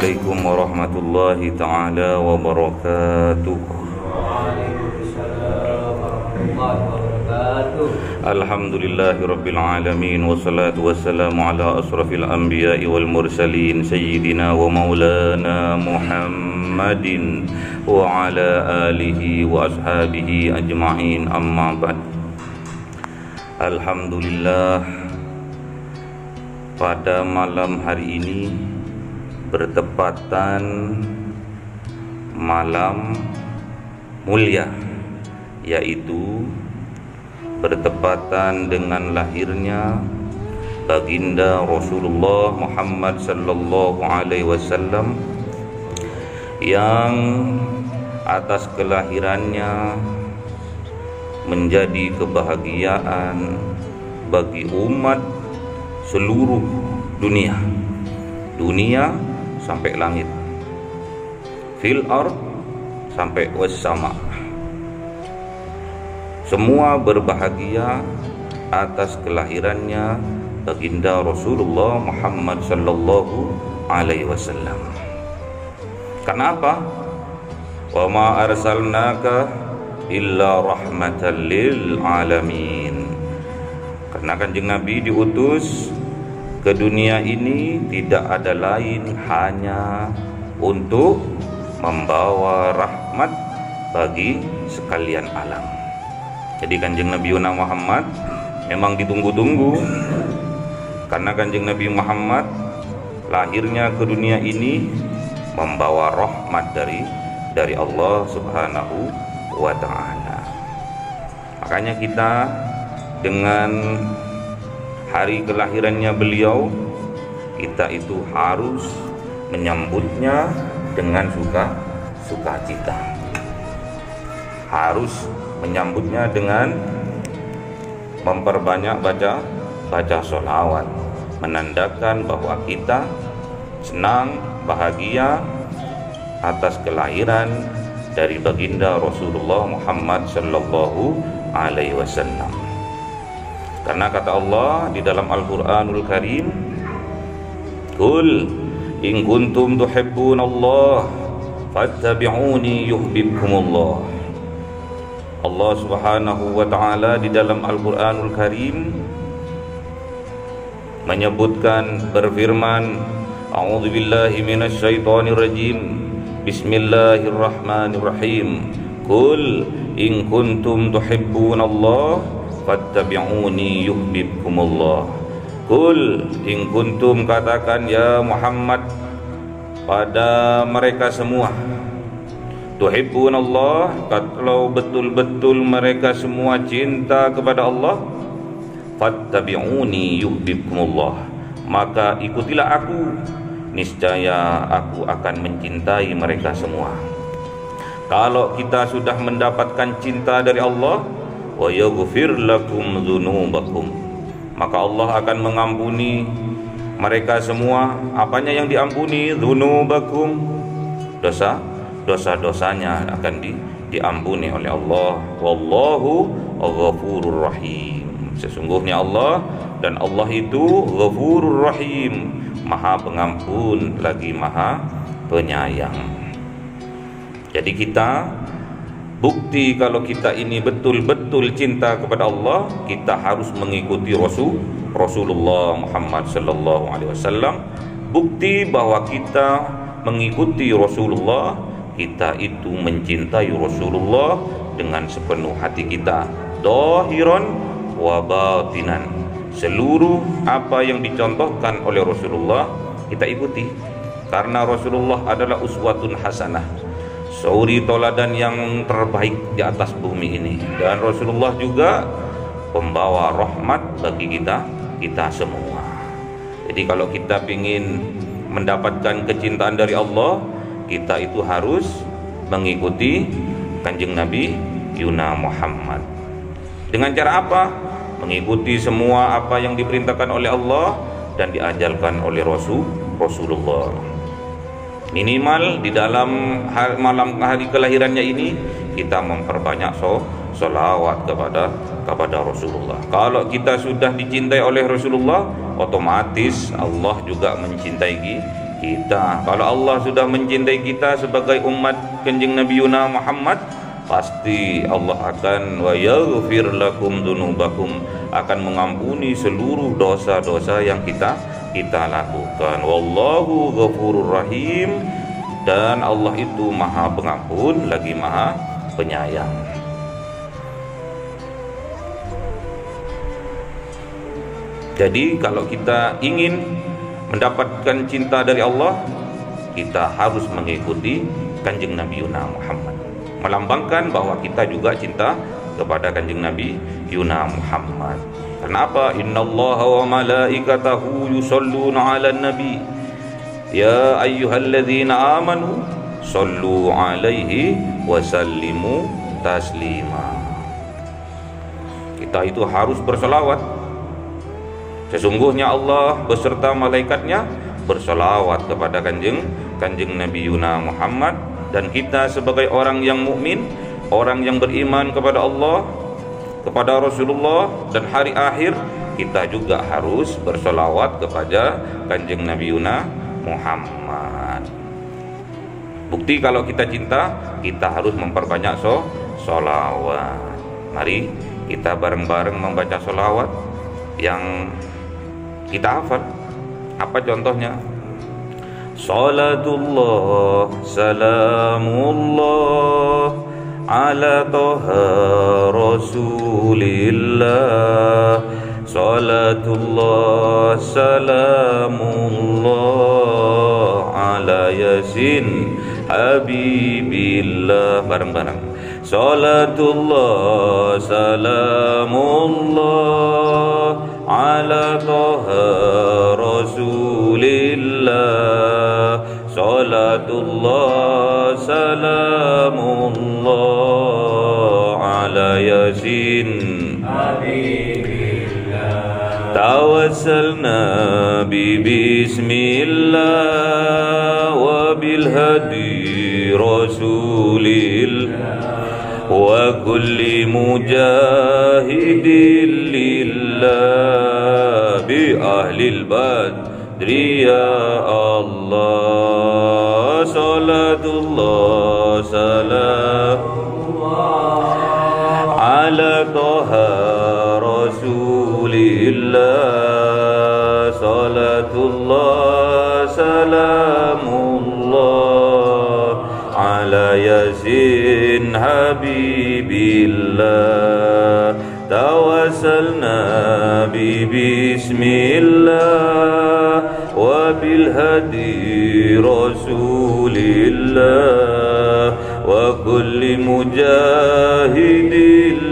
Assalamualaikum warahmatullahi ta'ala wabarakatuh. Alhamdulillahi rabbil alamin. Wassalatu wassalamu ala asrafil anbiya'i wal mursalin Sayyidina wa maulana Muhammadin wa ala alihi wa ashabihi ajma'in, amma ba'd. Alhamdulillah, pada malam hari ini bertepatan malam mulia, yaitu bertepatan dengan lahirnya baginda Rasulullah Muhammad sallallahu alaihi wasallam, yang atas kelahirannya menjadi kebahagiaan bagi umat seluruh dunia sampai langit, fil ard sampai was-sama. Semua berbahagia atas kelahirannya baginda Rasulullah Muhammad sallallahu alaihi wasallam. Kenapa? Wa ma arsalnaka illa rahmatan lil alamin. Karena Kanjeng Nabi diutus ke dunia ini tidak ada lain hanya untuk membawa rahmat bagi sekalian alam. Jadi Kanjeng Nabi Muhammad memang ditunggu-tunggu, karena Kanjeng Nabi Muhammad lahirnya ke dunia ini membawa rahmat dari Allah Subhanahu wa ta'ala. Makanya kita dengan hari kelahirannya beliau, kita itu harus menyambutnya dengan sukacita. Harus menyambutnya dengan memperbanyak baca sholawat, menandakan bahwa kita senang, bahagia atas kelahiran dari baginda Rasulullah Muhammad sallallahu alaihi wasallam. Karena kata Allah di dalam Al-Qur'anul Karim, "Qul in kuntum tuhibbunallah fattabi'uni yuhibbukumullah." Allah Subhanahu wa ta'ala di dalam Al-Qur'anul Karim menyebutkan, berfirman, "A'udzubillahi minasyaitonir rajim. Bismillahirrahmanirrahim. Qul in kuntum tuhibbunallah fattabi'uni yuhibbukumullah." Qul in kuntum, katakan ya Muhammad pada mereka semua, tuhibbunallah, kalau betul-betul mereka semua cinta kepada Allah, fattabi'uni yuhibbukumullah, maka ikutilah aku, niscaya aku akan mencintai mereka semua. Kalau kita sudah mendapatkan cinta dari Allah, wa yaghfir lakum dzunubakum, maka Allah akan mengampuni mereka semua. Apanya yang diampuni? Dzunubakum, dosa-dosanya akan diampuni oleh Allah. Wallahu ghafurur rahim. Sesungguhnya Allah, dan Allah itu Ghafurur Rahim, Maha Pengampun lagi Maha Penyayang. Jadi kita, bukti kalau kita ini betul-betul cinta kepada Allah, kita harus mengikuti Rasulullah Muhammad sallallahu alaihi wasallam. Bukti bahwa kita mengikuti Rasulullah, kita itu mencintai Rasulullah dengan sepenuh hati kita, zahiran wa batinan. Seluruh apa yang dicontohkan oleh Rasulullah kita ikuti, karena Rasulullah adalah uswatun hasanah, suri toladan yang terbaik di atas bumi ini. Dan Rasulullah juga pembawa rahmat bagi kita semua. Jadi kalau kita ingin mendapatkan kecintaan dari Allah, kita itu harus mengikuti Kanjeng Nabi Yuna Muhammad. Dengan cara apa? Mengikuti semua apa yang diperintahkan oleh Allah dan diajarkan oleh Rasulullah. Minimal di dalam malam hari kelahirannya ini kita memperbanyak sholawat kepada Rasulullah. Kalau kita sudah dicintai oleh Rasulullah, otomatis Allah juga mencintai kita. Kalau Allah sudah mencintai kita sebagai umat Kanjeng Nabi Yuna Muhammad, pasti Allah akan wa yaghfir lakum dzunubakum, akan mengampuni seluruh dosa-dosa yang kita lakukan. Wallahu ghafurur rahim, dan Allah itu Maha Pengampun lagi Maha Penyayang. Jadi kalau kita ingin mendapatkan cinta dari Allah, kita harus mengikuti Kanjeng Nabi Yuna Muhammad, melambangkan bahwa kita juga cinta kepada Kanjeng Nabi Yuna Muhammad. Kenapa? Innallaha wa malaikatahu yusholluna 'alan nabi ya ayyuhalladzina amanu shollu 'alaihi wa sallimu taslima. Kita itu harus berselawat. Sesungguhnya Allah beserta malaikatnya berselawat kepada Kanjeng Nabi Yuna Muhammad, dan kita sebagai orang yang mukmin, orang yang beriman kepada Allah, kepada Rasulullah dan hari akhir, kita juga harus berselawat kepada Kanjeng Nabi Yuna Muhammad. Bukti kalau kita cinta, kita harus memperbanyak sholawat. Mari kita bareng-bareng membaca sholawat yang kita hafal. Apa contohnya? Salatullah salamullah ala toha rasulillah. Salatullah salamullah ala yasin habibillah. Bareng-bareng. Salatullah salamullah ala toha rasulillah. Salatullah salamullah ala yasin habibillah. Tawassalna bi bismillah wa bil hadi rasulillah wa kulli mujahidin lillah bi ahlil badri ya Allah. Salatullah salamullah ala toha rasulillah. Salatullah salamullah ala yasin habibillah. Tawassalna bi bismillah wa bil hadi rasulillah wa kulli mujahidin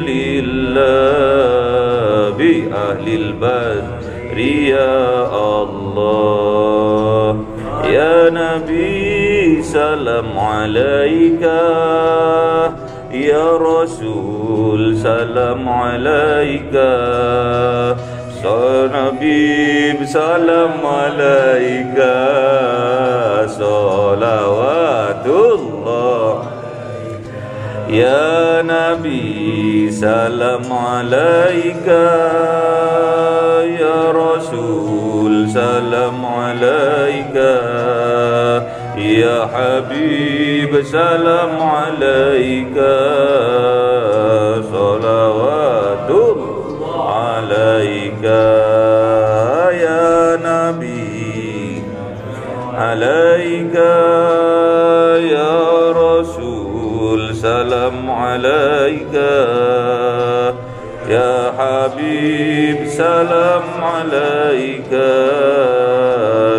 lillah bi ahlil badri ya Allah. Ya Nabi salam alaika, ya Rasul salam alaika, ya Nabi salam alaika, salawatullah. Ya Nabi salam alaika, ya Rasul salam alaika, ya Habib salam alaika, salawatullah alaika. Ya Nabi alaika, ya Rasul salam alaika, ya Habib salam alaika,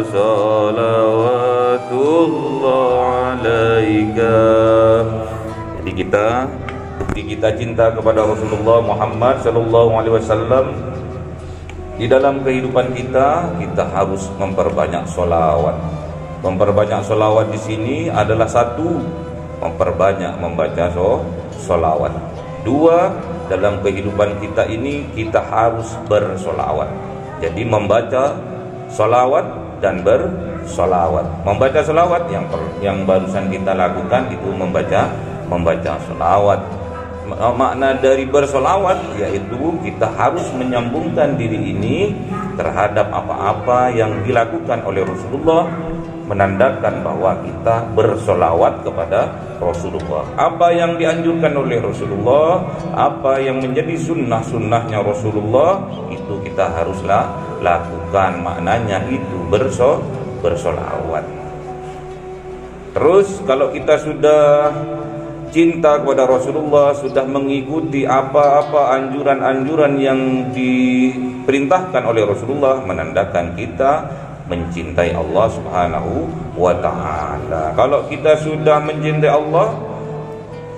salawatullah alaika. Jadi kita cinta kepada Rasulullah Muhammad sallallahu alaihi wasallam. Di dalam kehidupan kita harus memperbanyak sholawat. Memperbanyak sholawat di sini adalah satu, memperbanyak membaca sholawat. Dua, dalam kehidupan kita ini kita harus bersolawat. Jadi membaca sholawat dan bersolawat. Membaca sholawat yang barusan kita lakukan itu membaca sholawat. Makna dari bersolawat yaitu kita harus menyambungkan diri ini terhadap apa-apa yang dilakukan oleh Rasulullah menandakan bahwa kita bersolawat kepada Rasulullah. Apa yang dianjurkan oleh Rasulullah, apa yang menjadi sunnah-sunnahnya Rasulullah, itu kita haruslah lakukan. Maknanya itu bersolawat. Terus kalau kita sudah cinta kepada Rasulullah, sudah mengikuti apa-apa anjuran-anjuran yang diperintahkan oleh Rasulullah, menandakan kita mencintai Allah Subhanahu wa ta'ala. Kalau kita sudah mencintai Allah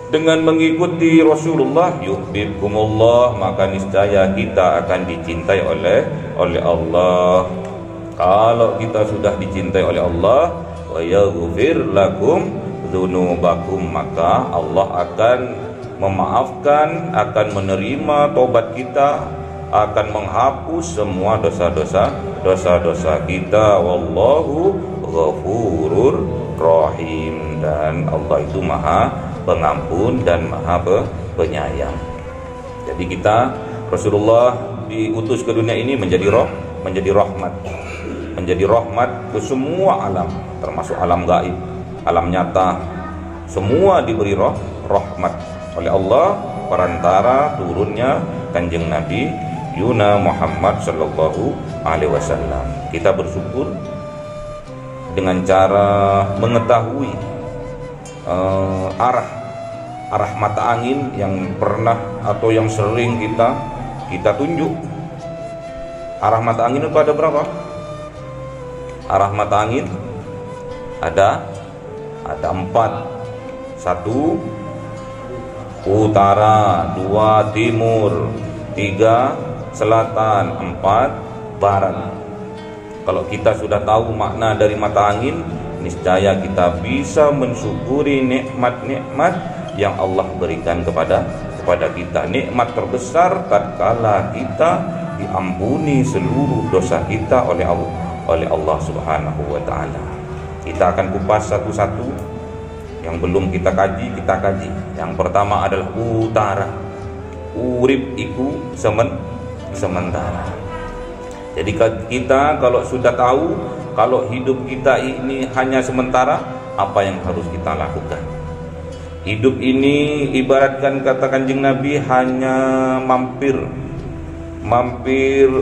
dengan mengikuti Rasulullah, yuhibbukumullah, maka niscaya kita akan dicintai oleh Allah. Kalau kita sudah dicintai oleh Allah, wa yaghfir lakum dzunubakum, maka Allah akan memaafkan, akan menerima tobat kita, akan menghapus semua dosa-dosa kita. Wallahu ghafurur rahim, dan Allah itu Maha Pengampun dan Maha Penyayang. Jadi kita, Rasulullah diutus ke dunia ini menjadi rahmat, menjadi rahmat ke semua alam, termasuk alam gaib, alam nyata, semua diberi rahmat oleh Allah perantara turunnya Kanjeng Nabi Yuna Muhammad sallallahu alaihi wasallam. Kita bersyukur dengan cara mengetahui arah mata angin yang pernah atau yang sering kita tunjuk. Arah mata angin itu ada berapa? Arah mata angin ada 4. 1 utara, 2 timur, 3 selatan, 4 barat. Kalau kita sudah tahu makna dari mata angin, niscaya kita bisa mensyukuri nikmat-nikmat yang Allah berikan kepada kita. Nikmat terbesar tatkala kita diampuni seluruh dosa kita oleh Allah Subhanahu wa ta'ala. Kita akan kupas satu-satu. Yang belum kita kaji. Yang pertama adalah utara. Urip iku sementara. Jadi kita kalau sudah tahu kalau hidup kita ini hanya sementara, apa yang harus kita lakukan? Hidup ini ibaratkan kata Kanjeng Nabi hanya mampir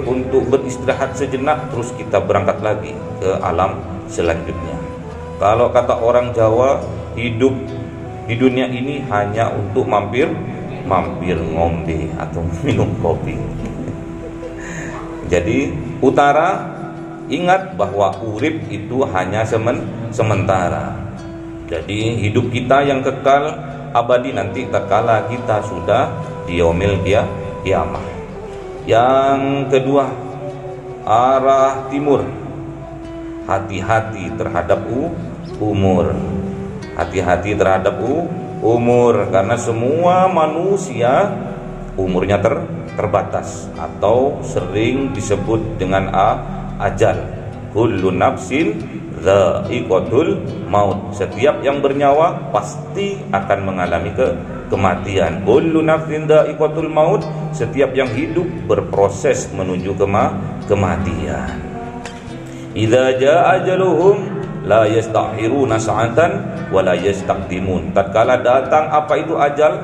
untuk beristirahat sejenak, terus kita berangkat lagi ke alam selanjutnya. Kalau kata orang Jawa, hidup di dunia ini hanya untuk mampir ngombe atau minum kopi. Jadi utara, ingat bahwa urip itu hanya sementara. Jadi hidup kita yang kekal abadi nanti tatkala kita sudah di yaumil qiyamah. Yang kedua, arah timur. Hati-hati terhadap umur. Hati-hati terhadap umur, karena semua manusia umurnya terbatas atau sering disebut dengan ajal. Kullu nafsin dha'iqatul maut. Setiap yang bernyawa pasti akan mengalami kematian. Kullu nafsin dha'iqatul maut. Setiap yang hidup berproses menuju kematian. Idza jaa ajaluhum la yastakhiruna sa'atan wa la yastaqdimun. Tatkala datang apa itu ajal,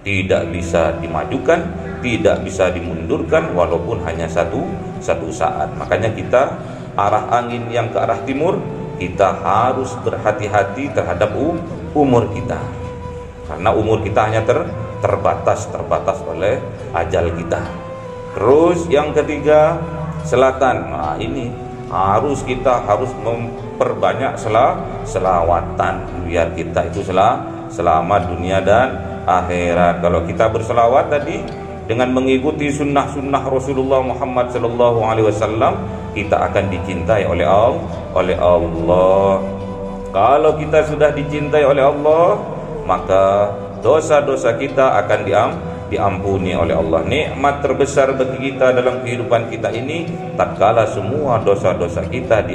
tidak bisa dimajukan, tidak bisa dimundurkan walaupun hanya satu saat. Makanya kita arah angin yang ke arah timur, kita harus berhati-hati terhadap umur kita. Karena umur kita hanya terbatas oleh ajal kita. Terus yang ketiga, selatan. Nah, ini kita harus memperbanyak selawatan biar kita itu selamat dunia dan akhirat. Kalau kita berselawat tadi dengan mengikuti sunnah-sunnah Rasulullah Muhammad sallallahu alaihi wasallam, kita akan dicintai oleh Allah. Kalau kita sudah dicintai oleh Allah, maka dosa-dosa kita akan diampuni oleh Allah. Nikmat terbesar bagi kita dalam kehidupan kita ini tatkala semua dosa-dosa kita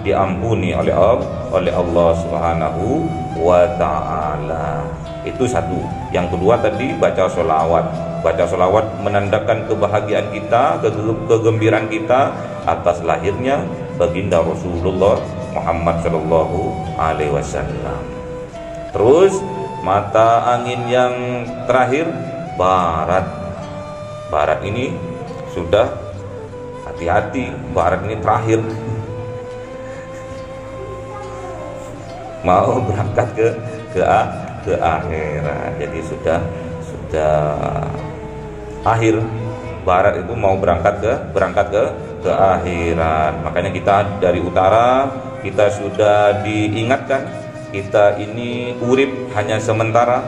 diampuni oleh Allah Subhanahu wa ta'ala. Itu satu. Yang kedua tadi baca sholawat. Baca sholawat menandakan kebahagiaan kita, kegembiraan kita atas lahirnya baginda Rasulullah Muhammad sallallahu alaihi wasallam. Terus mata angin yang terakhir barat. Barat ini sudah hati-hati, barat ini terakhir. Mau berangkat ke akhirat. Jadi sudah akhir. Barat itu mau berangkat ke akhirat. Makanya kita dari utara kita sudah diingatkan, kita ini urip hanya sementara.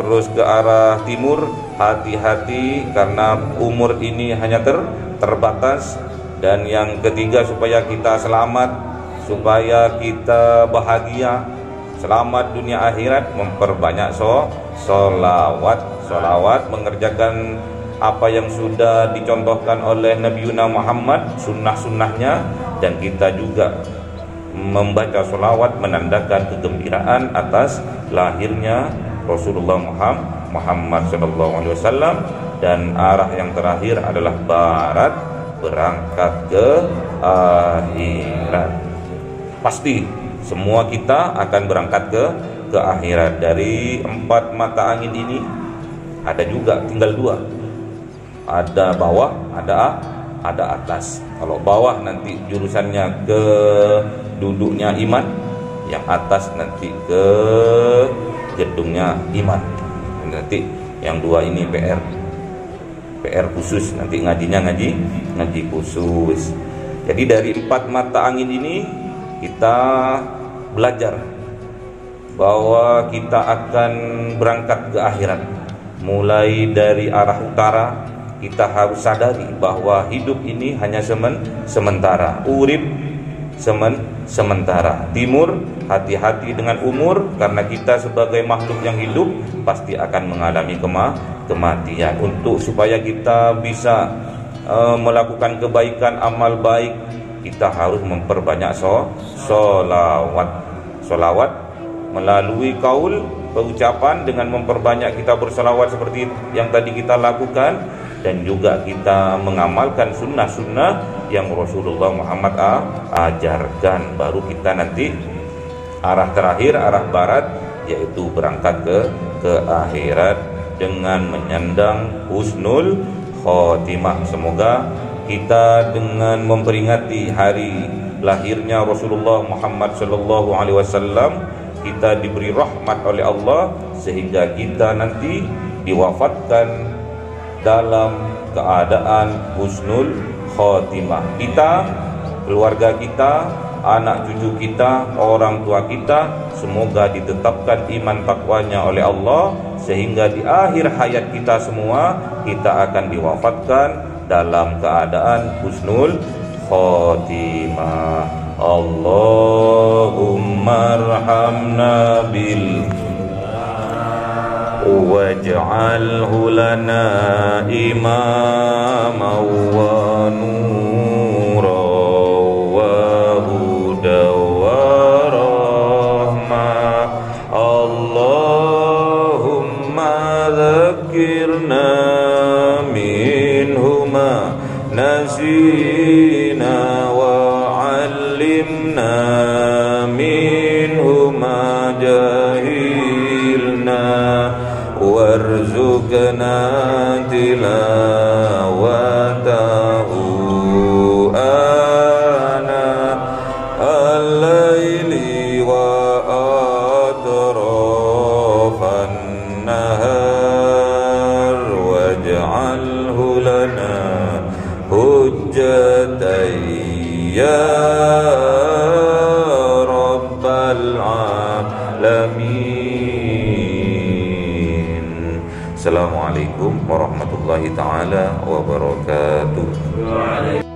Terus ke arah timur, hati-hati karena umur ini hanya terbatas. Dan yang ketiga, supaya kita selamat, supaya kita bahagia, selamat dunia akhirat, memperbanyak solawat, mengerjakan apa yang sudah dicontohkan oleh Nabi Muhammad, sunnah-sunnahnya, dan kita juga membaca solawat menandakan kegembiraan atas lahirnya Rasulullah Muhammad SAW. Dan arah yang terakhir adalah barat, berangkat ke akhirat. Pasti semua kita akan berangkat ke akhirat. Dari 4 mata angin ini ada juga tinggal 2. Ada bawah, ada atas. Kalau bawah nanti jurusannya ke duduknya iman, yang atas nanti ke gedungnya iman. Nanti yang 2 ini PR khusus, nanti ngajinya ngaji khusus. Jadi dari 4 mata angin ini kita belajar bahwa kita akan berangkat ke akhirat. Mulai dari arah utara, kita harus sadari bahwa hidup ini hanya sementara, urip sementara. Timur, hati-hati dengan umur, karena kita sebagai makhluk yang hidup pasti akan mengalami kematian. Untuk supaya kita bisa melakukan kebaikan, amal baik, kita harus memperbanyak solawat melalui kaul, pengucapan, dengan memperbanyak kita bersolawat seperti yang tadi kita lakukan. Dan juga kita mengamalkan sunnah-sunnah yang Rasulullah Muhammad ajarkan. Baru kita nanti arah terakhir, arah barat, yaitu berangkat ke akhirat dengan menyandang husnul khotimah. Semoga kita dengan memperingati hari lahirnya Rasulullah Muhammad SAW, kita diberi rahmat oleh Allah sehingga kita nanti diwafatkan dalam keadaan husnul khotimah. Kita, keluarga kita, anak cucu kita, orang tua kita, semoga ditetapkan iman takwanya oleh Allah, sehingga di akhir hayat kita semua kita akan diwafatkan dalam keadaan husnul khotimah. Allahumma arhamna bil waj'alhu lana imaman wa nura wa huda wa rahmah. Allahumma dhakkirna minhuma nasina wa 'allimna minhuma jahilna warzuqna tilawatahu ana al-laili wa atrafan nahar waj'alhu lana hujjatan ya rabbal alamin. Assalamualaikum warahmatullahi ta'ala wabarakatuh.